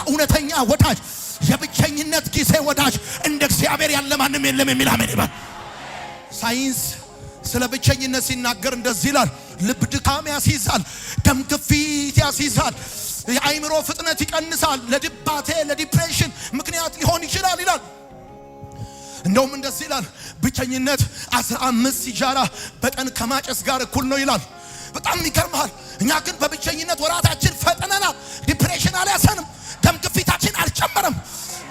የእውነተኛ ወዳጅ የብቸኝነት ጊዜ ወዳጅ እንደ እግዚአብሔር ያለ ማንም የለም የሚል አሜን ይበል። ሳይንስ ስለ ብቸኝነት ሲናገር እንደዚህ ይላል። ልብ ድካም ያስይዛል፣ ደም ግፊት ያስይዛል፣ የአይምሮ ፍጥነት ይቀንሳል፣ ለድባቴ ለዲፕሬሽን ምክንያት ሊሆን ይችላል ይላል። እንደውም እንደዚህ ይላል፣ ብቸኝነት 15 ሲጃራ በቀን ከማጨስ ጋር እኩል ነው ይላል። በጣም ይገርማል። እኛ ግን በብቸኝነት ወራታችን ፈጥነናል። ዲፕሬሽን አልያዘንም፣ ደም ግፊታችን አልጨመረም።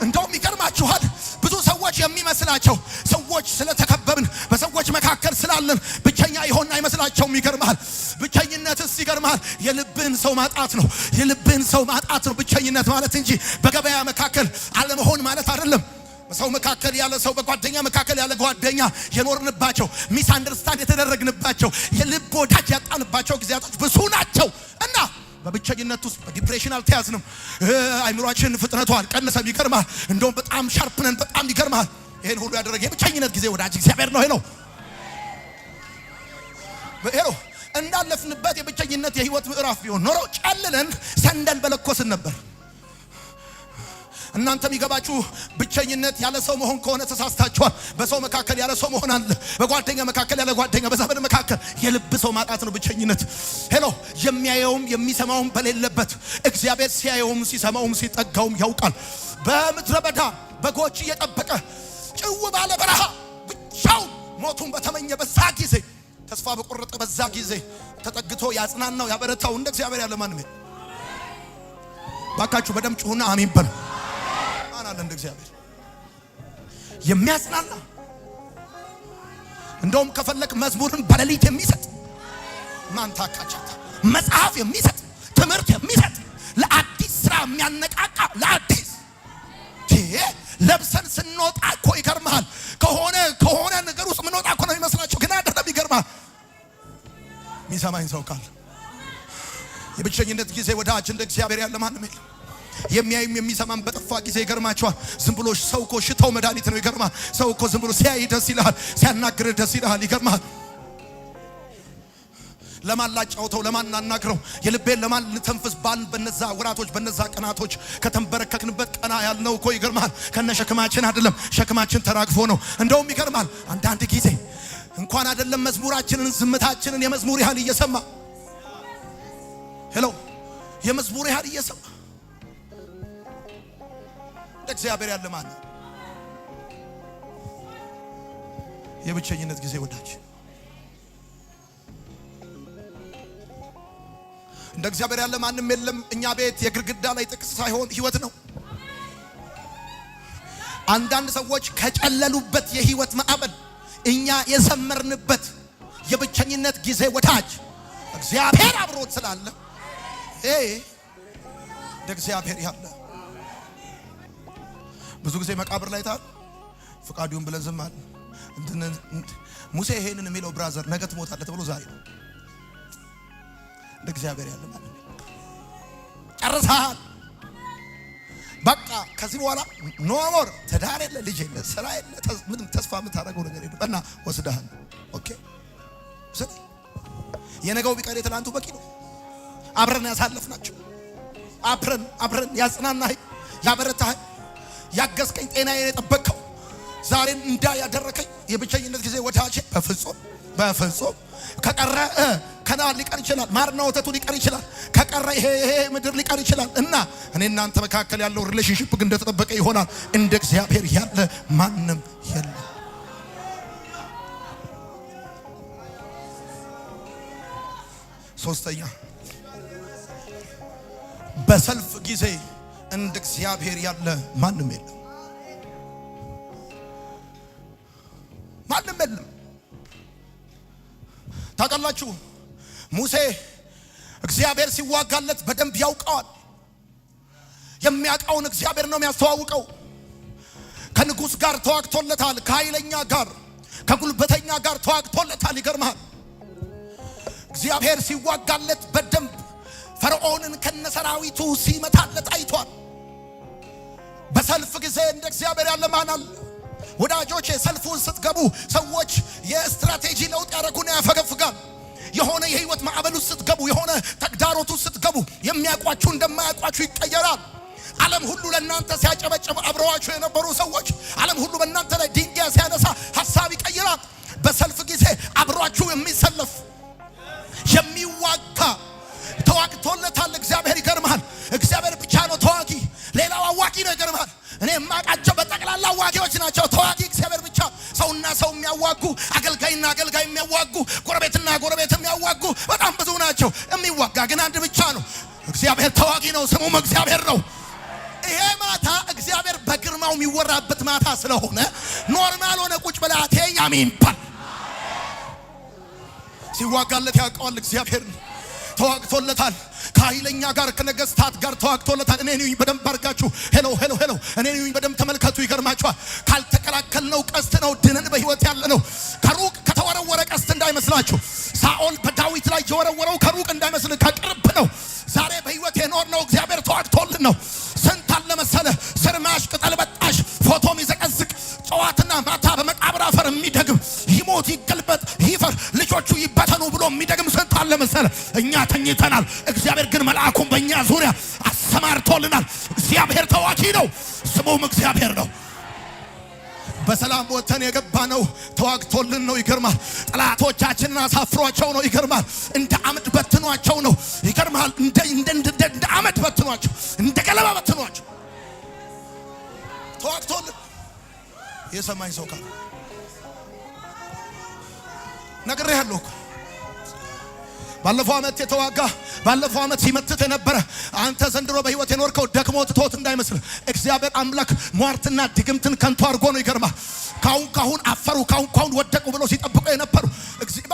እንደውም ይገርማችኋል፣ ብዙ ሰዎች የሚመስላቸው ሰዎች ስለተከበብን በሰዎች መካከል ስላለን ብቸኛ ይሆን አይመስላቸውም። ይገርማል። ብቸኝነትስ ይገርማል የልብን ሰው ማጣት ነው። የልብን ሰው ማጣት ነው ብቸኝነት ማለት እንጂ በገበያ መካከል አለመሆን ማለት አይደለም። በሰው መካከል ያለ ሰው፣ በጓደኛ መካከል ያለ ጓደኛ የኖርንባቸው ሚስ አንደርስታንድ የተደረግንባቸው የልብ ወዳጅ ያጣንባቸው ጊዜያቶች ብዙ ናቸው እና በብቸኝነት ውስጥ በዲፕሬሽን አልተያዝንም። አይምሮአችን ፍጥነቱ አልቀነሰም። ይገርማል። እንደውም በጣም ሻርፕ ነን። በጣም ይገርማል። ይሄን ሁሉ ያደረገ የብቸኝነት ጊዜ ወዳጅ እግዚአብሔር ነው። ሄሎ እንዳለፍንበት የብቸኝነት የህይወት ምዕራፍ ቢሆን ኖሮ ጨልለን ሰንደል በለኮስን ነበር። እናንተም ይገባችሁ ብቸኝነት ያለ ሰው መሆን ከሆነ ተሳስታችኋል። በሰው መካከል ያለ ሰው መሆን አለ። በጓደኛ መካከል ያለ ጓደኛ፣ በዘመድ መካከል የልብ ሰው ማጣት ነው ብቸኝነት። ሄሎ የሚያየውም የሚሰማውም በሌለበት እግዚአብሔር ሲያየውም ሲሰማውም ሲጠጋውም ያውቃል። በምድረ በዳ በጎች እየጠበቀ ጭው ባለ በረሃ ብቻው ሞቱን በተመኘ በዛ ጊዜ፣ ተስፋ በቆረጠ በዛ ጊዜ ተጠግቶ ያጽናናው ያበረታው እንደ እግዚአብሔር ያለ ማንም የለም። ባካችሁ በደም ጩሁና አሜን በሉ። አናለ እንደ እግዚአብሔር የሚያጽናና እንደውም ከፈለክ መዝሙርን በሌሊት የሚሰጥ ማንታካቻታ መጽሐፍ የሚሰጥ ትምህርት የሚሰጥ ለአዲስ ስራ የሚያነቃቃ ለአዲስ ለብሰን ስንወጣ እኮ ይገርማል። ከሆነ ነገር ውስጥ ምን ወጣ እኮ ነው የሚመስላችሁ፣ ግን አይደለም። ይገርማል። የሚሰማኝ ሰው ካለ የብቸኝነት ጊዜ ወዳጅ እንደ እግዚአብሔር ያለ ማንም የለም። የሚያይም የሚሰማም በጠፋ ጊዜ ይገርማችኋል። ዝም ብሎ ሰው እኮ ሽታው መድኃኒት ነው። ይገርማል። ሰው እኮ ዝም ብሎ ሲያይ ደስ ይልሃል፣ ሲያናግር ደስ ይልሃል። ይገርማል። ለማን ላጫውተው፣ ለማን እናናግረው፣ የልቤን ለማን ልተንፍስ ባል በነዛ ወራቶች በነዛ ቀናቶች ከተንበረከክንበት ቀና ያልነው እኮ ይገርማል። ከነሸክማችን አይደለም፣ ሸክማችን ተራግፎ ነው። እንደውም ይገርማል። አንዳንድ ጊዜ እንኳን አይደለም መዝሙራችንን ዝምታችንን የመዝሙር ያህል እየሰማ ሄሎ የመዝሙር ያህል እየሰማ እግዚአብሔር ያለ ማን ነው? የብቸኝነት ጊዜ ወዳጅ እንደ እግዚአብሔር ያለ ማንም የለም። እኛ ቤት የግድግዳ ላይ ጥቅስ ሳይሆን ህይወት ነው። አንዳንድ ሰዎች ከጨለሉበት የህይወት ማዕበል እኛ የዘመርንበት የብቸኝነት ጊዜ ወዳጅ እግዚአብሔር አብሮት ስላለ እንደ እግዚአብሔር ያለ ብዙ ጊዜ መቃብር ላይ ታል ፍቃዱን ብለን ዝም አለ። ሙሴ ይሄንን የሚለው ብራዘር ነገ ትሞታለህ ተብሎ ዛሬ ነው። እንደ እግዚአብሔር ያለ ማለት ነው። ጨርሰሃል። በቃ ከዚህ በኋላ ኖ ሞር ትዳር የለ፣ ልጅ የለ፣ ስራ የለ፣ ምንም ተስፋ የምታደርገው ነገር የለም እና ወስደሃል። ኦኬ ስለዚህ የነገው ቢቀር የትላንቱ በቂ ነው። አብረን ያሳለፍናቸው አብረን ያጽናናህ ያበረታህ ያገዝከኝ ጤናዬን የጠበቅከው ዛሬን እንዳ ያደረከኝ የብቸኝነት ጊዜ ወዳጄ በፍጹም ከቀረ ከናን ሊቀር ይችላል። ማርና ወተቱ ሊቀር ይችላል። ከቀረ ይሄ ምድር ሊቀር ይችላል እና እኔ እናንተ መካከል ያለው ሪሌሽንሺፕ ግን እንደተጠበቀ ይሆናል። እንደ እግዚአብሔር ያለ ማንም የለም። ሶስተኛ በሰልፍ ጊዜ እንደ እግዚአብሔር ያለ ማንም የለም። ማንም የለም። ታውቃላችሁ ሙሴ እግዚአብሔር ሲዋጋለት በደንብ ያውቀዋል። የሚያውቀውን እግዚአብሔር ነው የሚያስተዋውቀው። ከንጉስ ጋር ተዋግቶለታል፣ ከኃይለኛ ጋር ከጉልበተኛ ጋር ተዋግቶለታል። ይገርማል። እግዚአብሔር ሲዋጋለት በደንብ ፈርዖንን ከነሰራዊቱ ሲመታለት አይቷል። በሰልፍ ጊዜ እንደ እግዚአብሔር ያለ ማን አለ? ወዳጆቼ ሰልፉን ስትገቡ ሰዎች የስትራቴጂ ለውጥ ያደርጉና ያፈገፍጋል። የሆነ የህይወት ማዕበል ውስጥ ስትገቡ፣ የሆነ ተግዳሮት ውስጥ ስትገቡ የሚያቋችሁ እንደማያቋችሁ ይቀየራል። ዓለም ሁሉ ለእናንተ ሲያጨበጭብ አብረዋችሁ የነበሩ ሰዎች ዓለም ሁሉ በእናንተ ላይ ድንጋይ ሲያነሳ ሐሳብ ይቀይራል። በሰልፍ ጊዜ አብሯችሁ የሚሰለፍ የሚዋጋ ተዋግቶለታል እግዚአብሔር። ይገርማል። እግዚአብሔር ብቻ ነው ተዋጊ፣ ሌላው አዋቂ ነው። ይገርማል። እኔ የማውቃቸው በጠቅላላ አዋጊዎች ናቸው። ተዋጊ እግዚአብሔር ብቻ። ሰውና ሰው የሚያዋጉ፣ አገልጋይና አገልጋይ የሚያዋጉ፣ ጎረቤትና ጎረቤት የሚያዋጉ በጣም ብዙ ናቸው። የሚዋጋ ግን አንድ ብቻ ነው። እግዚአብሔር ተዋጊ ነው፣ ስሙም እግዚአብሔር ነው። ይሄ ማታ እግዚአብሔር በግርማው የሚወራበት ማታ ስለሆነ ኖርማል ሆነ ቁጭ ብላቴ ያሚን ባል ሲዋጋለት ያውቀዋል። እግዚአብሔር ተዋግቶለታል። ከኃይለኛ ጋር ከነገስታት ጋር ተዋግቶለታል። እኔ ነኝ በደንብ አርጋችሁ ሄሎ ሄሎ ሄሎ እኔ ነኝ በደንብ ተመልከቱ። ይገርማችኋል። ካልተከላከልነው ቀስት ነው ድነን በህይወት ያለ ነው። ከሩቅ ከተወረወረ ቀስት እንዳይመስላችሁ። ሳኦል በዳዊት ላይ የወረወረው ከሩቅ እንዳይመስል ከቅርብ ነው። ዛሬ በህይወት የኖር ነው እግዚአብሔር ተዋግቶልን ነው። ስንት አለ መሰለ ስርማሽ ቅጠል በጣሽ ፎቶ የሚዘቀዝቅ ጨዋትና ማታ በመቃብር አፈር የሚደግም ይሞት ይገልበጥ ይፈር ልጆቹ ይበተኑ ብሎ የሚደግም ስንት አለ መሰለ። እኛ ተኝተናል። እግዚአብሔር ግን መልአኩን በእኛ ዙሪያ አሰማርቶልናል። እግዚአብሔር ተዋጊ ነው፣ ስሙም እግዚአብሔር ነው። በሰላም ወተን የገባ ነው ተዋግቶልን ነው። ይገርማል። ጠላቶቻችንን አሳፍሯቸው ነው። ይገርማል። እንደ አመድ በትኗቸው ነው። ይገርማል። እንደ አመድ በትኗቸው፣ እንደ ገለባ በትኗቸው ተዋግቶልን። የሰማኝ ሰው ካለ ነግሬሃለሁ እኮ ባለፈው አመት የተዋጋ ባለፈው አመት ሲመትት የነበረ አንተ ዘንድሮ በህይወት የኖርከው ደክሞ ትቶት እንዳይመስል እግዚአብሔር አምላክ ሟርትና ድግምትን ከንቱ አድርጎ ነው። ይገርማል። ካሁን አፈሩ ካሁን ወደቁ ብሎ ሲጠብቁ የነበሩ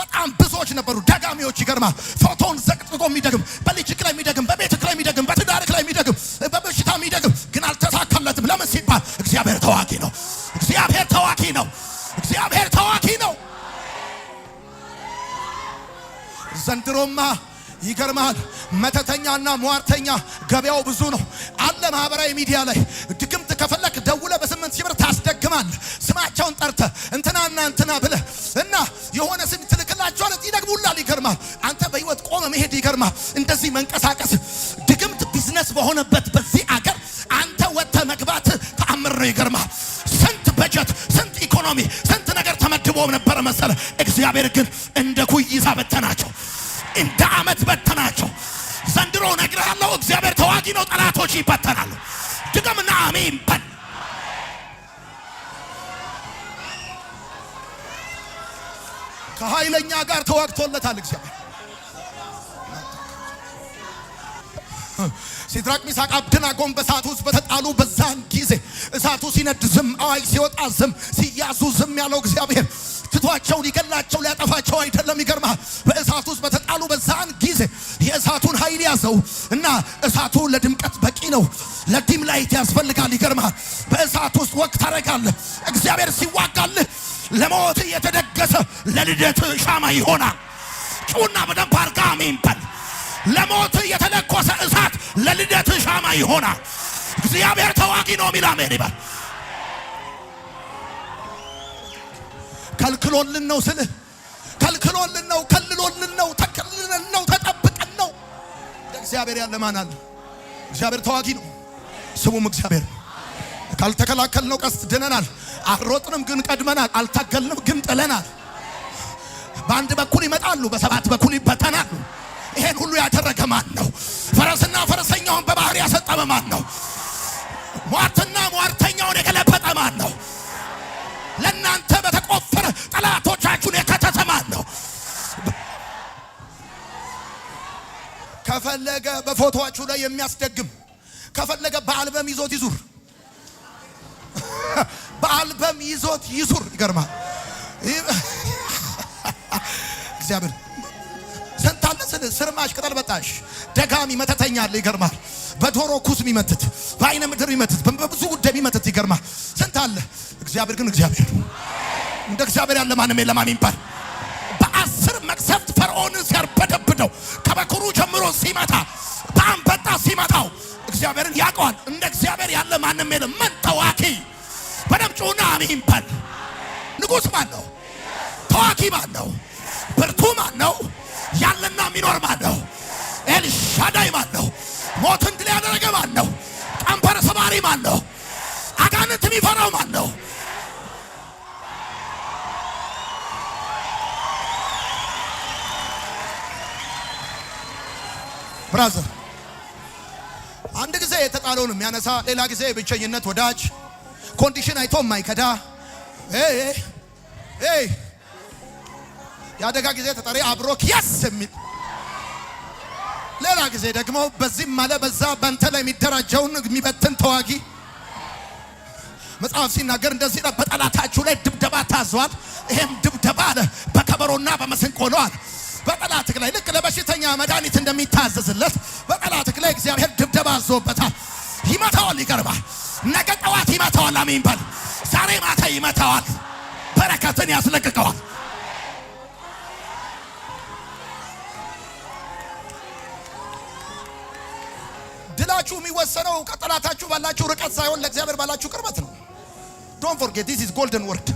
በጣም ብዙዎች ነበሩ፣ ደጋሚዎች። ይገርማል። ፎቶን ዘቅጥቆ የሚደግም በልጅክ ላይ የሚደግም በቤትክ ላይ የሚደግም በትዳርክ ላይ የሚደግም በበሽታ የሚደግም ግን አልተሳካለትም። ለምን ሲባል እግዚአብሔር ተዋጊ ነው። እግዚአብሔር ተዋጊ ነው። እግዚአብሔር ተዋጊ ነው። ዘንድሮማ ይገርማል። መተተኛና ሟርተኛ ገበያው ብዙ ነው አለ። ማህበራዊ ሚዲያ ላይ ድግምት ከፈለክ ደውለ በ8 ሺህ ብር ታስደግማል። ስማቸውን ጠርተ እንትናና እንትና ብለ እና የሆነ ስም ትልክላቸው አለ ይደግሙላል። ይገርማል። አንተ በህይወት ቆመ መሄድ ይገርማል። እንደዚህ መንቀሳቀስ ድግምት ቢዝነስ በሆነበት በዚህ አገር አንተ ወጥተ መግባት ተአምር ነው። ይገርማል። ስንት በጀት ስንት ኢኮኖሚ ስንት ነገር ተመድቦ ነበር መሰለ። እግዚአብሔር ግን እንደ ኩይሳ በተናቸው፣ እንደ አመት በተናቸው። ዘንድሮ ነግሬሃለሁ፣ እግዚአብሔር ተዋጊ ነው። ጠላቶች ይበተናሉ። ድገምና አሜን በል። ከኃይለኛ ጋር ተዋግቶለታል እግዚአብሔር። ሲድራቅ ሚሳቅ አብደናጎም በእሳት ውስጥ በተጣሉ በዛን ጊዜ እሳቱ ሲነድ ዝም፣ አዋጅ ሲወጣ ዝም፣ ሲያዙ ዝም ያለው እግዚአብሔር ትቷቸው ሊገላቸው ሊያጠፋቸው አይደለም። ይገርማል። በእሳት ውስጥ በተጣሉ በዛን ጊዜ የእሳቱን ኃይል ያዘው እና እሳቱ ለድምቀት በቂ ነው። ለዲም ላይት ያስፈልጋል። ይገርማል። በእሳት ውስጥ ወቅት ታረጋለህ። እግዚአብሔር ሲዋጋልህ ለሞት የተደገሰ ለልደት ሻማ ይሆናል። ጩና በደንብ አርጋ አሜን በል። ለሞት የተለኮሰ እሳት ለልደት ሻማ ይሆናል። እግዚአብሔር ተዋጊ ነው ሚል አሜን ይበል። ከልክሎልን ነው ስልህ ከልክሎልን ነው፣ ከልሎልን ነው፣ ተከልለን ነው፣ ተጠብቀን ነው። እግዚአብሔር ያለ ማን አለ? እግዚአብሔር ተዋጊ ነው፣ ስሙም እግዚአብሔር። ካልተከላከልነው ቀስት ድነናል። አልሮጥንም ግን ቀድመናል። አልታገልንም ግን ጥለናል። በአንድ በኩል ይመጣሉ፣ በሰባት በኩል ይበተናሉ። ይሄን ሁሉ ያደረገ ማን ነው? ፈረስና ፈረሰኛውን በባህር ያሰጠመ ማን ነው? ሟርትና ሟርተኛውን የገለበጠ ማን ነው? ለእናንተ በተቆፈረ ጠላቶቻችሁን የከተተ ማን ነው? ከፈለገ በፎቶአችሁ ላይ የሚያስደግም ከፈለገ በአልበም ይዞት ይዙር፣ በአልበም ይዞት ይዙር። ይገርማል። እግዚአብሔር ሰንታለ ስርማሽ ቅጠል በጣሽ ደጋሚ መተተኛ አለ። ይገርማል። በዶሮ ኩስ የሚመትት በአይነ ምድር የሚመትት በብዙ ጉዳይ የሚመትት ይገርማል። ስንት አለ። እግዚአብሔር ግን እግዚአብሔር እንደ እግዚአብሔር ያለ ማንም የለም። አሜን ባል። በ10 መቅሰፍት ፈርዖንን ሲያርበደብደው ከበኩሩ ጀምሮ ሲመታ በአንበጣ ሲመታው እግዚአብሔርን ያውቀዋል። እንደ እግዚአብሔር ያለ ማንም የለም። ምን ተዋጊ በደምጩና አሜን ባል። ንጉስ ማን ነው? ተዋጊ ማን ነው? ብርቱ ማን ነው? ያለና የሚኖር ማን ነው? ኤልሻዳይ ማን ነው? ሞትን ድል ያደረገ ማን ነው? ቀንበር ፈሪ ማን ነው? አጋንንት የሚፈራው ማን ነው? ብራዘር አንድ ጊዜ የተጣለውን የሚያነሳ ሌላ ጊዜ ብቸኝነት ወዳጅ ኮንዲሽን አይቶ የማይከዳ ያደጋ ጊዜ ተጠሪ አብሮክ ያስ የሚል ሌላ ጊዜ ደግሞ በዚህ ማለ በዛ በእንተ ላይ የሚደራጀውን የሚበትን ተዋጊ መጽሐፍ ሲናገር እንደዚህ ነው። በጠላታችሁ ላይ ድብደባ ታዟል። ይሄም ድብደባ አለ በከበሮና በመሰንቆ ነው አለ። በጠላትህ ላይ ልክ ለበሽተኛ መድኃኒት እንደሚታዘዝለት በጠላትህ ላይ እግዚአብሔር ድብደባ አዞበታል። ይመታዋል። ይቀርባል። ነገ ጠዋት ይመታዋል። አሜን በል። ዛሬ ማታ ይመታዋል። በረከትን ያስለቅቀዋል። ድላችሁ የሚወሰነው ከጠላታችሁ ባላችሁ ርቀት ሳይሆን ለእግዚአብሔር ባላችሁ ቅርበት ነው። Don't forget this is golden word.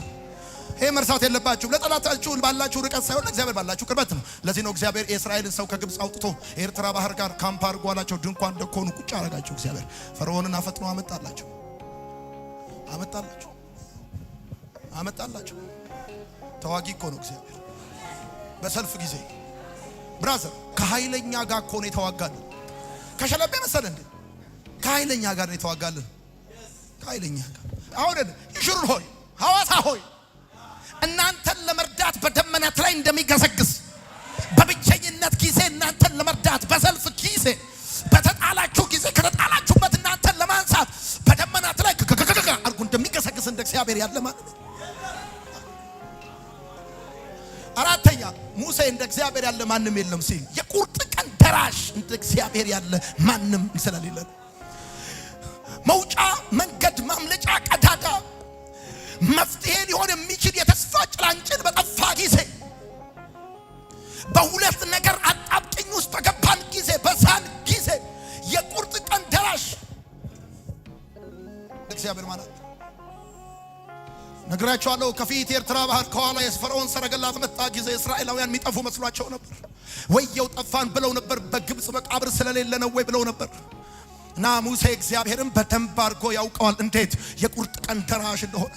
ይሄ መርሳት የለባችሁ። ለጠላታችሁ ባላችሁ ርቀት ሳይሆን ለእግዚአብሔር ባላችሁ ቅርበት ነው። ለዚህ ነው እግዚአብሔር የእስራኤልን ሰው ከግብጽ አውጥቶ ኤርትራ ባህር ጋር ካምፕ አድርጓላቸው ድንኳን እንደኮኑ ቁጭ አረጋቸው። እግዚአብሔር ፈርዖንን አፈጥኖ አመጣላቸው። ተዋጊ እኮ ነው እግዚአብሔር። በሰልፍ ጊዜ ብራዘር ከኃይለኛ ጋር እኮ ነው የተዋጋልን። ከሸለቤ መሰለ እንዴ? ከኃይለኛ ጋር ነው የተዋጋልን። ከኃይለኛ ጋር አሁን ይሽሩን ሆይ ሐዋሳ ሆይ እናንተን ለመርዳት በደመናት ላይ እንደሚገሰግስ በብቸኝነት ጊዜ እናንተን ለመርዳት በሰልፍ ጊዜ በተጣላችሁ ጊዜ ከተጣላችሁበት እናንተን ለማንሳት በደመናት ላይ አርጉ እንደሚገሰግስ እንደ እግዚአብሔር ያለ ማለት ነው። አራተኛ ሙሴ እንደ እግዚአብሔር ያለ ማንም የለም ሲል የቁርጥ ቀን ደራሽ እንደ እግዚአብሔር ያለ ማንም ስለሌለ መውጫ መንገድ ማምለጫ ቀዳዳ መፍትሄ ሊሆን የሚችል የተስፋ ጭላንጭል በጠፋ ጊዜ በሁለት ነገር አጣብቂኝ ውስጥ በገባን ጊዜ በዛን ጊዜ የቁርጥ ቀን ደራሽ እግዚአብሔር ማለት ነግራቸዋለሁ። ከፊት ኤርትራ ባህር ከኋላ የፈርዖን ሰረገላ መጣ ጊዜ እስራኤላውያን የሚጠፉ መስሏቸው ነበር። ወየው ጠፋን ብለው ነበር። በግብጽ መቃብር ስለሌለ ነው ወይ ብለው ነበር። እና ሙሴ እግዚአብሔርን በደንብ አድርጎ ያውቀዋል እንዴት የቁርጥ ቀን ደራሽ እንደሆነ።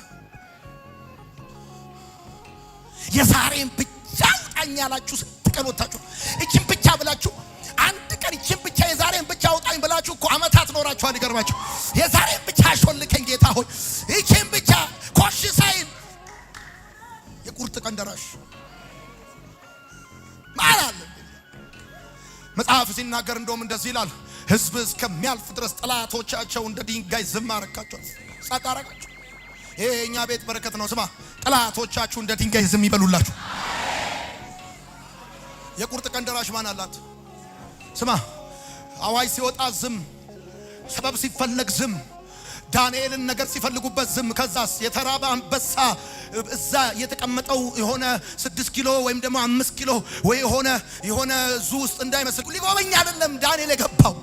የዛሬን ብቻ አውጣኝ ያላችሁ ስንት ቀን ወጣችሁ? እቺን ብቻ ብላችሁ አንድ ቀን እቺን ብቻ የዛሬን ብቻ አውጣኝ ብላችሁ እኮ አመታት ኖራችኋል። ይገርማችሁ። የዛሬን ብቻ አሾልከኝ ጌታ ሆይ እቺን ብቻ ኮሽ ሳይል የቁርጥ ቀን ደራሽ ማለት መጽሐፍ ሲናገር እንደውም እንደዚህ ይላል፣ ሕዝብ እስከሚያልፍ ድረስ ጠላቶቻቸው እንደ ድንጋይ ዝም አረጋቸው፣ ጸጥ አረጋቸው። ይሄ የኛ ቤት በረከት ነው። ስማ፣ ጠላቶቻችሁ እንደ ድንጋይ ዝም ይበሉላችሁ። የቁርጥ ቀን ደራሽ ማን አላት? ስማ፣ አዋጅ ሲወጣ ዝም፣ ሰበብ ሲፈለግ ዝም፣ ዳንኤልን ነገር ሲፈልጉበት ዝም። ከዛስ የተራበ አንበሳ እዛ የተቀመጠው የሆነ 6 ኪሎ ወይም ደግሞ 5 ኪሎ ወይ የሆነ ዙ ውስጥ እንዳይመስል ሊጎበኝ አይደለም ዳንኤል የገባው።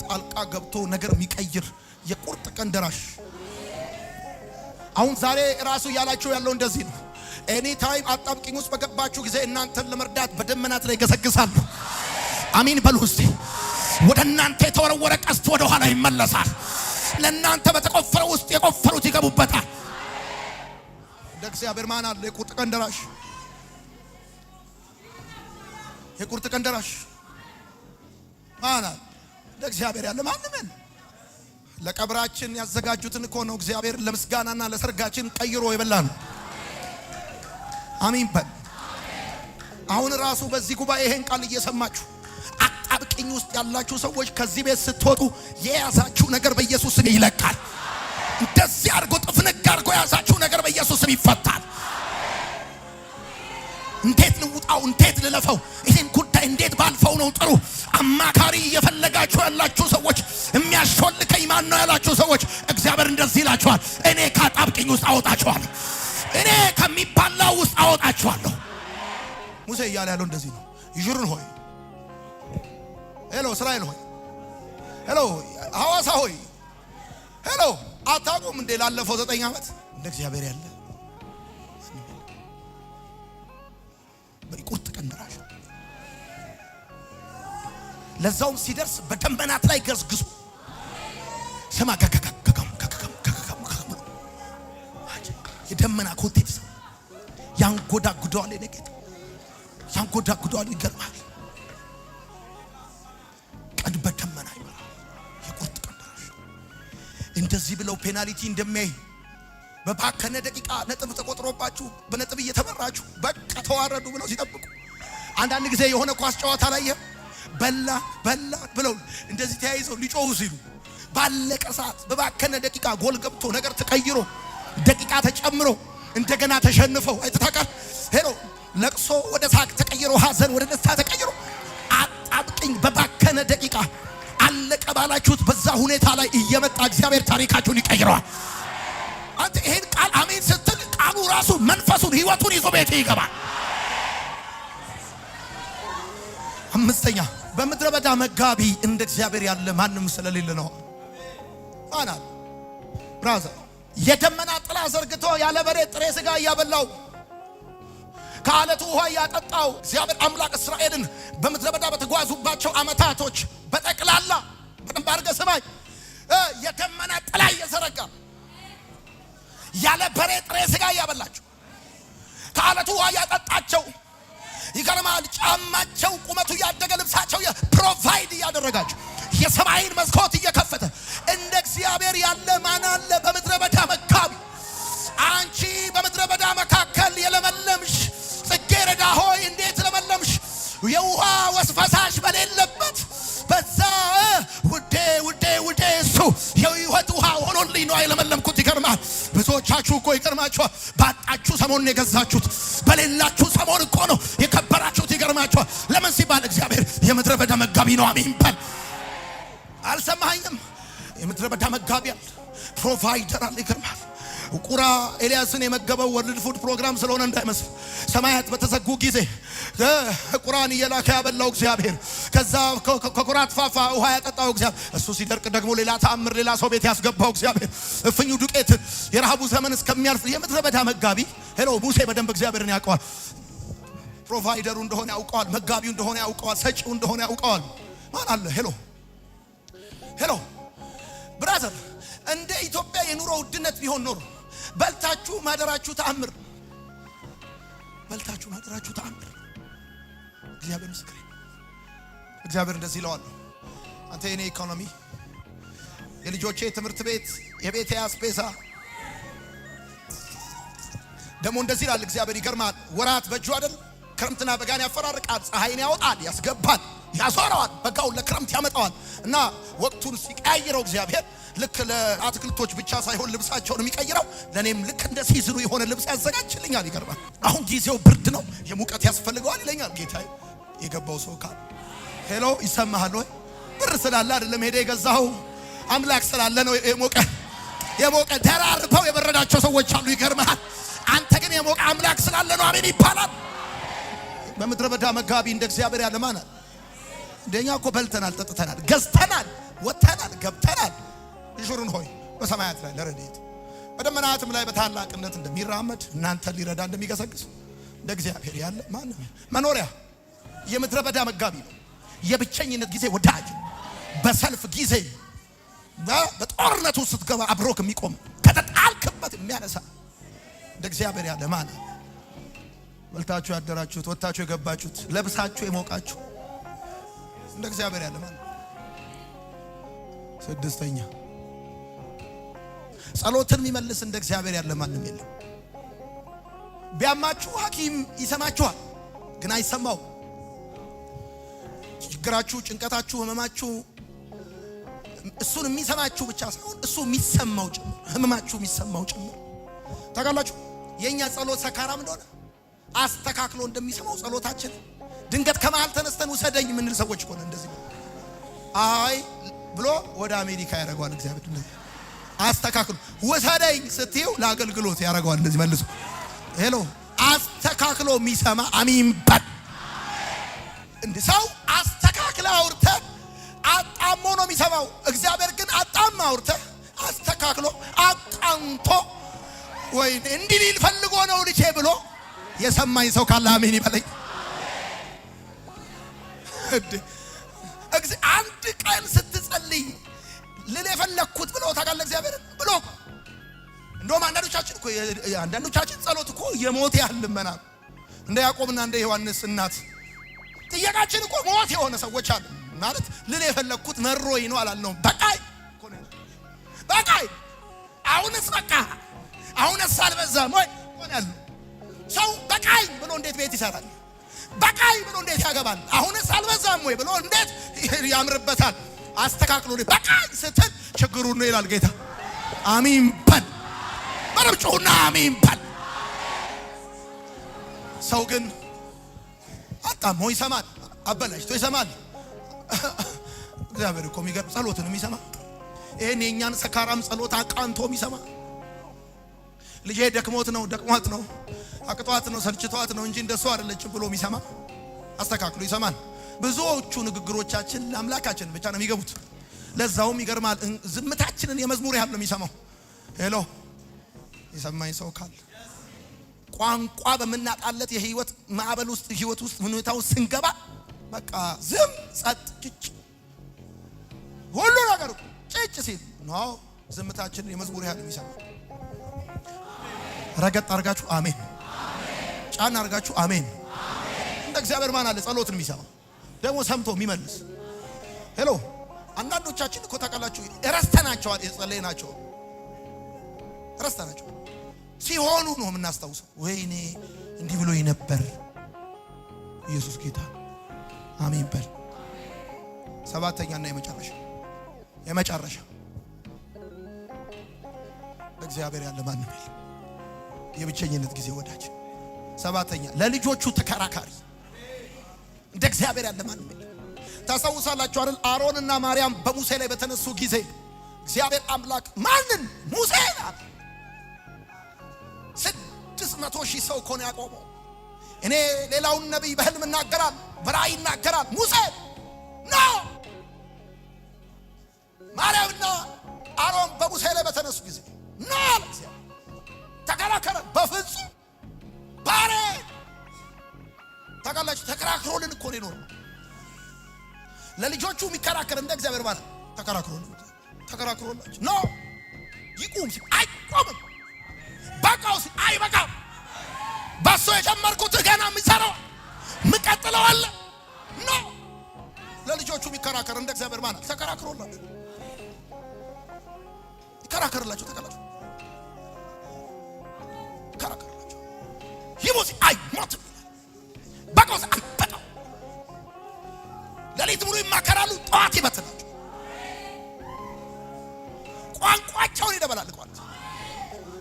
ጣልቃ ገብቶ ነገር የሚቀይር የቁርጥ ቀን ደራሽ። አሁን ዛሬ ራሱ ያላችሁ ያለው እንደዚህ ነው። ኤኒ ታይም አጣብቂኝ ውስጥ በገባችሁ ጊዜ እናንተን ለመርዳት በደመናት ላይ ገሰግሳሉ። አሜን በሉ እስቲ። ወደ እናንተ የተወረወረ ቀስት ወደ ኋላ ይመለሳል። ለእናንተ በተቆፈረው ውስጥ የቆፈሩት ይገቡበታል። እንደ እግዚአብሔር ማን አለ? የቁርጥ ቀን ደራሽ። የቁርጥ ቀን ደራሽ ማን አለ? እንደ እግዚአብሔር ያለ ማንም። ለቀብራችን ያዘጋጁትን እኮ ነው እግዚአብሔር ለምስጋናና ለሰርጋችን ቀይሮ ይበላል። አሜን በል። አሁን ራሱ በዚህ ጉባኤ ይሄን ቃል እየሰማችሁ አጣብቂኝ ውስጥ ያላችሁ ሰዎች ከዚህ ቤት ስትወጡ የያዛችሁ ነገር በኢየሱስ ስም ይለቃል። እንደዚህ አድርጎ ጥፍንግ አድርጎ የያዛችሁ ነገር በኢየሱስ ስም ይፈታል። እንዴት ልውጣው? እንዴት ልለፈው? ይሄን ጉዳይ እንዴት ባልፈው ነው ጥሩ? አማካሪ እየፈለጋችሁ ያላችሁ ሰዎች፣ የሚያሾልከኝ ማን ነው ያላችሁ ሰዎች፣ እግዚአብሔር እንደዚህ ይላችኋል፣ እኔ ከአጣብቂኝ ውስጥ አወጣችኋለሁ። እኔ ከሚባላው ውስጥ አወጣችኋለሁ። ሙሴ እያለ ያለው እንደዚህ ነው። ይሽሩን ሆይ ሄሎ፣ እስራኤል ሆይ ሄሎ፣ ሐዋሳ ሆይ ሄሎ፣ አታውቁም እንዴ ላለፈው 9 ዓመት እንደ እግዚአብሔር ያለ በቁርጥ ቀን ደራሽ። ለዛውም ሲደርስ በደመናት ላይ ገዝግዙ። ስማ የደመና ኮቴ ያንጎዳጉደዋል። የነገት ያንጎዳጉደዋል። ይገርማል። ቀን በደመና ይመራ የቁርጥ ቀን ደራሽ እንደዚህ ብለው ፔናልቲ እንደሚያይ በባከነ ደቂቃ ነጥብ ተቆጥሮባችሁ በነጥብ እየተመራችሁ በቃ ተዋረዱ ብለው ሲጠብቁ አንዳንድ ጊዜ የሆነ ኳስ ጨዋታ ላይ በላ ብለው እንደዚህ ተያይዘው ሊጮሁ ሲሉ ባለቀ ሰዓት በባከነ ደቂቃ ጎል ገብቶ ነገር ተቀይሮ ደቂቃ ተጨምሮ እንደገና ተሸንፈው አይተታቃል። ሄሎ ለቅሶ ወደ ሳቅ ተቀይሮ ሐዘን ወደ ደስታ ተቀይሮ አጣብቅኝ በባከነ ደቂቃ አለቀ ባላችሁት በዛ ሁኔታ ላይ እየመጣ እግዚአብሔር ታሪካችሁን ይቀይረዋል። አንተ ይሄን ቃል አሜን ስትል ቃሉ ራሱ መንፈሱን ህይወቱን ይዞ ቤት ይገባል። አምስተኛ በምድረ በዳ መጋቢ እንደ እግዚአብሔር ያለ ማንም ስለሌለ ነው። አናል ብራዘር የደመና ጥላ ዘርግቶ ያለ በሬ ጥሬ ስጋ ያበላው ከአለቱ ውሃ ያጠጣው እግዚአብሔር አምላክ እስራኤልን በምድረ በዳ በተጓዙባቸው አመታቶች በጠቅላላ በደንብ አድርገህ ስማኝ። የደመና ጥላ እየዘረጋ ያለ በሬ ጥሬ ስጋ ያበላቸው ከአለቱ ውሃ ያጠጣቸው ይገርማል። ጫማቸው ቁመቱ ያደገ ልብሳቸው ፕሮቫይድ ያደረጋቸው የሰማይን መስኮት እየከፈተ እንደ እግዚአብሔር ያለ ማን አለ? በምድረ በዳ መጋቢ አንቺ በምድረ በዳ መካከል የለመለምሽ ጽጌረዳ ሆይ እንዴት ለመለምሽ የውሃ ወስፈሳሽ በሌለበት በዛ ውዴ እሱ የህይወት ውሃ ሆኖልኝ ነው የለመለምኩት። ይገርማል። ብዙዎቻችሁ እኮ ይገርማችኋል ባጣችሁ ሰሞን የገዛችሁት በሌላችሁ ሰሞን እኮ ነው የከበራችሁት። ይገርማችኋል። ለምን ሲባል እግዚአብሔር የምድረ በዳ መጋቢ ነው። አሜን በል። አልሰማኸኝም? የምድረ በዳ መጋቢ አለ፣ ፕሮቫይደር አለ። ይገርማል። ቁራ ኤልያስን የመገበው ወርልድ ፉድ ፕሮግራም ስለሆነ እንዳይመስል ሰማያት በተዘጉ ጊዜ ቁራን እየላከ ያበላው እግዚአብሔር፣ ከዛ ከቁራት ፋፋ ውሃ ያጠጣው እግዚአብሔር፣ እሱ ሲደርቅ ደግሞ ሌላ ተአምር ሌላ ሰው ቤት ያስገባው እግዚአብሔር፣ እፍኙ ዱቄት የረሃቡ ዘመን እስከሚያልፍ የምድረ በዳ መጋቢ። ሄሎ ሙሴ በደንብ እግዚአብሔርን ያውቀዋል። ፕሮቫይደሩ እንደሆነ ያውቀዋል። መጋቢው እንደሆነ ያውቀዋል። ሰጪው እንደሆነ ያውቀዋል። ማን አለ? ሄሎ ብራዘር፣ እንደ ኢትዮጵያ የኑሮ ውድነት ቢሆን ኖሮ በልታችሁ ማደራችሁ ተአምር፣ በልታችሁ ማደራችሁ ተአምር። እግዚአብሔር ምስክሬ። እግዚአብሔር እንደዚህ ይለዋል፣ አንተ የኔ ኢኮኖሚ፣ የልጆቼ ትምህርት ቤት፣ የቤቴ አስቤዛ ደግሞ እንደዚህ ይላል እግዚአብሔር። ይገርማል። ወራት በእጁ አይደል? ክረምትና በጋን ያፈራርቃል። ፀሐይን ያወጣል፣ ያስገባል፣ ያዞረዋል። በጋውን ለክረምት ያመጣዋል እና ወቅቱን ሲቀያይረው እግዚአብሔር ልክ ለአትክልቶች ብቻ ሳይሆን ልብሳቸውን የሚቀይረው ለኔም ልክ እንደ ሲዝኑ የሆነ ልብስ ያዘጋጅልኛል። ይገርማል። አሁን ጊዜው ብርድ ነው፣ የሙቀት ያስፈልገዋል ይለኛል ጌታዬ። የገባው ሰው ካል ሄሎ ይሰማሃል ወይ? ብር ስላለ አይደለም ሄደ የገዛው አምላክ ስላለ ነው። የሞቀ ደራርበው የበረዳቸው ሰዎች አሉ። ይገርማል። አንተ ግን የሞቀ አምላክ ስላለ ነው። አሜን ይባላል። በምድረ በዳ መጋቢ እንደ እግዚአብሔር ያለ ማን አለ? እንደኛ እኮ በልተናል፣ ጠጥተናል፣ ገዝተናል፣ ወተናል፣ ገብተናል። ይሹሩን ሆይ በሰማያት ላይ ለረድኤት በደመናትም ላይ በታላቅነት እንደሚራመድ እናንተ ሊረዳ እንደሚገሰግስ እንደ እግዚአብሔር ያለ ማንም መኖሪያ የምድረ በዳ መጋቢ ነው። የብቸኝነት ጊዜ ወዳጅ፣ በሰልፍ ጊዜ በጦርነቱ ስትገባ አብሮክ የሚቆም ከተጣልክበት የሚያነሳ እንደ እግዚአብሔር ያለ ማን አለ? በልታችሁ ያደራችሁት፣ ወጣችሁ የገባችሁት፣ ለብሳችሁ የሞቃችሁ እንደ እግዚአብሔር ያለ ማን? ስድስተኛ ጸሎትን የሚመልስ እንደ እግዚአብሔር ያለ ማንም የለም። ቢያማችሁ ሐኪም ይሰማችኋል፣ ግን አይሰማው። ችግራችሁ፣ ጭንቀታችሁ፣ ህመማችሁ እሱን የሚሰማችሁ ብቻ ሳይሆን እሱ የሚሰማው ጭምር፣ ህመማችሁ የሚሰማው ጭምር። ታውቃላችሁ የኛ ጸሎት ሰካራም እንደሆነ አስተካክሎ እንደሚሰማው ጸሎታችን ድንገት ከመሃል ተነስተን ውሰደኝ የምንል ሰዎች እኮ ነው። እንደዚህ አይ ብሎ ወደ አሜሪካ ያደርገዋል እግዚአብሔር። እንደዚህ አስተካክሎ ውሰደኝ ስትዩ ለአገልግሎት ያደርገዋል። እንደዚህ መልሶ ሄሎ አስተካክሎ የሚሰማ አሜን በል። እንደ ሰው አስተካክለ አውርተ አጣሞ ነው የሚሰማው። እግዚአብሔር ግን አጣም አውርተ አስተካክሎ አጣንቶ ወይ እንዲህ ሊል ፈልጎ ነው ልጄ ብሎ የሰማኝ ሰው ካለ አሜን ይበለኝ። አንድ ቀን ስትጸልይ ልል የፈለኩት ብሎ ታውቃለህ እግዚአብሔር ብሎ እንደውም አንዳንዶቻችን ጸሎት እኮ የሞት ያህል ልመና እንደ ያዕቆብና እንደ ዮሐንስ እናት ጥያቄያችን እኮ ሞት የሆነ ሰዎች አሉ ማለት ልል የፈለኩት መሮኝ ነው አላልነውም በቃይ በቃይ አሁንስ በቃ አሁንስ አልበዛም ወይ ሆነል ሰው በቃይ ብሎ እንዴት ቤት ይሰራል በቃይ ብሎ እንዴት ያገባል አሁንስ አልበዛም ወይ ብሎ እንዴት ያምርበታል አስተካክሎ በቃይ ስትል ችግሩ ነው ይላል ጌታ አሜን በል በረብጩና አሜን በል ሰው ግን አጣሞ ይሰማል አበላሽቶ ይሰማል እግዚአብሔር እኮ የሚገርም ጸሎትን የሚሰማ ይሄን የኛን ሰካራም ጸሎት አቃንቶ የሚሰማ ልጄ ደክሞት ነው አቅጧት ነው ሰልችቷት ነው እንጂ እንደሱ አይደለችም ብሎ የሚሰማ አስተካክሎ ይሰማል ብዙዎቹ ንግግሮቻችን ለአምላካችን ብቻ ነው የሚገቡት ለዛውም ይገርማል ዝምታችንን የመዝሙር ያህል ነው የሚሰማው ሄሎ የሰማኝ ሰው ካለ ቋንቋ በመናጣለት የህይወት ማዕበል ውስጥ ህይወት ውስጥ ሁኔታው ስንገባ በቃ ዝም ጸጥ ጭጭ ሁሉ ነገር ጭጭ ሲል ነው ዝምታችንን የመዝሙር ያህል የሚሰማው ረገጥ አርጋችሁ አሜን ጫና አርጋችሁ አሜን እንደ እግዚአብሔር ማን አለ ጸሎትን የሚሰማ ደግሞ ሰምቶ የሚመልስ ሄሎ አንዳንዶቻችን እኮ ታውቃላችሁ ረስተናቸዋል የጸለይናቸው ረስተናቸው ሲሆኑ ነው የምናስታውሰው ወይኔ እንዲህ ብሎ ነበር ኢየሱስ ጌታ አሜን በል ሰባተኛና የመጨረሻ በእግዚአብሔር ያለ ማንም የለም የብቸኝነት ጊዜ ወዳጅ ሰባተኛ ለልጆቹ ተከራካሪ እንደ እግዚአብሔር ያለ ማንም የለም ታስታውሳላችሁ አይደል አሮንና ማርያም በሙሴ ላይ በተነሱ ጊዜ እግዚአብሔር አምላክ ማንን ሙሴ 600,000 ሰው ኮን ያቆመው እኔ ሌላውን ነብይ በህልም እናገራል በራእይ እናገራል ሙሴ ነው ማርያምና አሮን በሙሴ ላይ በተነሱ ጊዜ ነው ተከራከረ በፍጹም ባሬ ታውቃላችሁ ተከራክሮልን እኮ ነው የኖረው ለልጆቹ የሚከራከር እንደ እግዚአብሔር ማለት ተከራክሮላችሁ ነው ይቁም አይቆምም በቃው አይበቃም በሱ የጀመርኩት ገና የሚሰራው ምቀጥለው አለ ነው ለልጆቹ የሚከራከር እንደ እግዚአብሔር ማለት ተከራክሮላችሁ ይከራከርላችሁ ተከራከራችሁ ይሞት አይሞት በቃው አይበቃው ለሊት ሙሉ ይማከራሉ ጠዋት ይበትናቸው ቋንቋቸውን ይደበላልቋል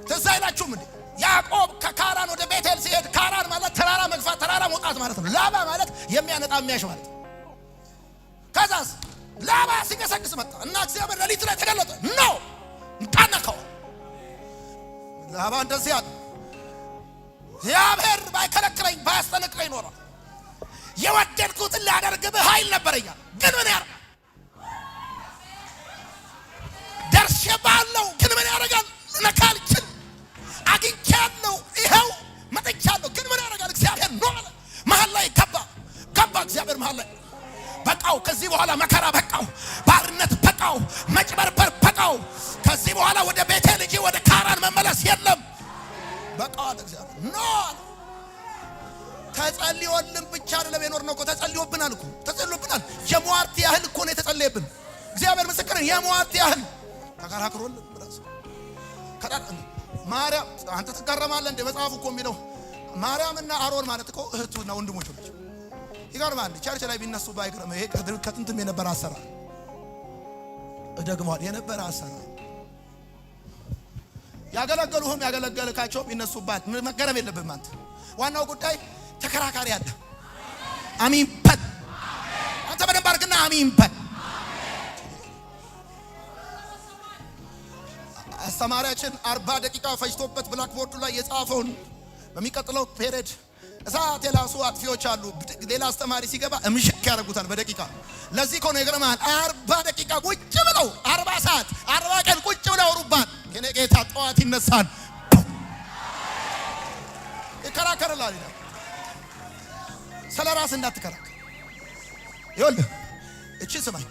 ትዝ አይላችሁም እንዴ ያዕቆብ ከካራን ወደ ቤቴል ሲሄድ ካራን ማለት ተራራ መግፋት ተራራ መውጣት ማለት ነው ላባ ማለት የሚያነጣ የሚያሽ ማለት ከዛስ ላባ ሲገሰግስ መጣ እና እግዚአብሔር ለሊት ላይ ተገለጠ ነው እንጣነከው ላባ እንደዚህ አለ እግዚአብሔር ባይከለክለኝ ባያስጠነቅቀኝ ኖሯል የወደድኩትን ላደርግብህ ኃይል ነበረኛል ግን ምን ያደርጋል ደርሼባለሁ ግን ምን ያደርጋል ለካልችን አግኝቻለሁ ይኸው መጥቻለሁ ግን ምን ያደርጋል እግዚአብሔር ነው አለ መሃል ላይ ገባ እግዚአብሔር መሃል ላይ በቃው ከዚህ በኋላ መከራ በቃው ባርነት በቃው መጭበርበር በቃው ከዚህ በኋላ ወደ ቤቴ ልጅ ወደ ካራን መመለስ የለም በቃው አለ እግዚአብሔር ነው ተጸልዮልን ብቻ አይደለም የኖርነው እኮ ተጸልዮብናል እኮ ተጸልዮብናል የሟርት ያህል እኮ ነው የተጸለየብን እግዚአብሔር ምስክር የሟርት ያህል ተከራክሮልን ብራስ ማርያም አንተ ተከራማለህ እንደ መጽሐፉ እኮ የሚለው ማርያምና አሮን ማለት እኮ እህቱና ወንድሞቹ ናቸው ይገርማል ቸርች ላይ ቢነሱ ባይገርም ይሄ ከጥንትም የነበረ አሰራር ደግሞል የነበረ አሰራር ያገለገሉካቸው ቢነሱባት መገረም የለብህም አንተ ዋናው ጉዳይ ተከራካሪ አለ አሜን በል አንተ በደንብ አድርግና አሜን በል አስተማሪያችን 40 ደቂቃ ፈጅቶበት ብላክቦርዱ ላይ የጻፈውን በሚቀጥለው ፔሬድ እሳት የላሱ አጥፊዎች አሉ ሌላ አስተማሪ ሲገባ እምሽክ ያደርጉታል በደቂቃ ለዚህ እኮ ነው ይገርማል 40 ደቂቃ ቁጭ ብለው 40 ሰዓት 40 ቀን ቁጭ ብለው አውሩባት የኔ ጌታ ጠዋት ይነሳል ይከራከራል ስለራስ እንዳትከራከር ይኸውልህ እቺ ስማኝ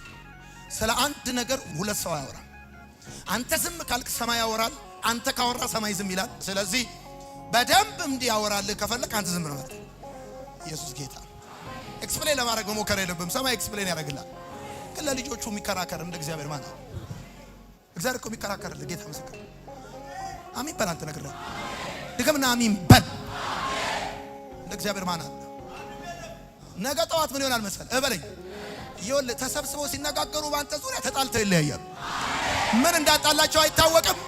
ስለ አንድ ነገር ሁለት ሰው ያወራል። አንተ ዝም ካልክ ሰማይ ያወራል፣ አንተ ካወራ ሰማይ ዝም ይላል። ስለዚህ በደንብ እንዲያወራልህ ከፈለክ አንተ ዝም ነው ማለት። ኢየሱስ ጌታ። ኤክስፕሌን ለማድረግ መሞከር የለብህም። ሰማይ ኤክስፕሌን ያደርግልሃል። ግን ለልጆቹ የሚከራከር እንደ እግዚአብሔር ማለት ነው። እግዚአብሔር እኮ የሚከራከርልህ ጌታ ምስክር። አሜን በል አንተ ነገር ላይ ድገምና አሜን በል። እንደ እግዚአብሔር ማለት ነው። ነገ ጠዋት ምን ይሆናል መሰል እበለኝ። ይኸውልህ ተሰብስበው ሲነጋገሩ ባንተ ዙሪያ ተጣልተው ይለያያሉ። ምን እንዳጣላቸው አይታወቅም።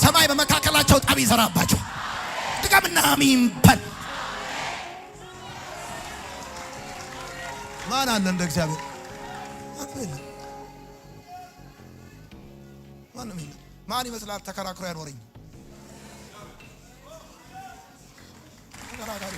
ሰማይ በመካከላቸው ጠብ ይዘራባቸው። ድገምና አሜን በል። ማን አለ እንደ እግዚአብሔር? ማንም የለም። ማን ይመስላል ተከራክሮ ያኖረኝ? ተከራካሪ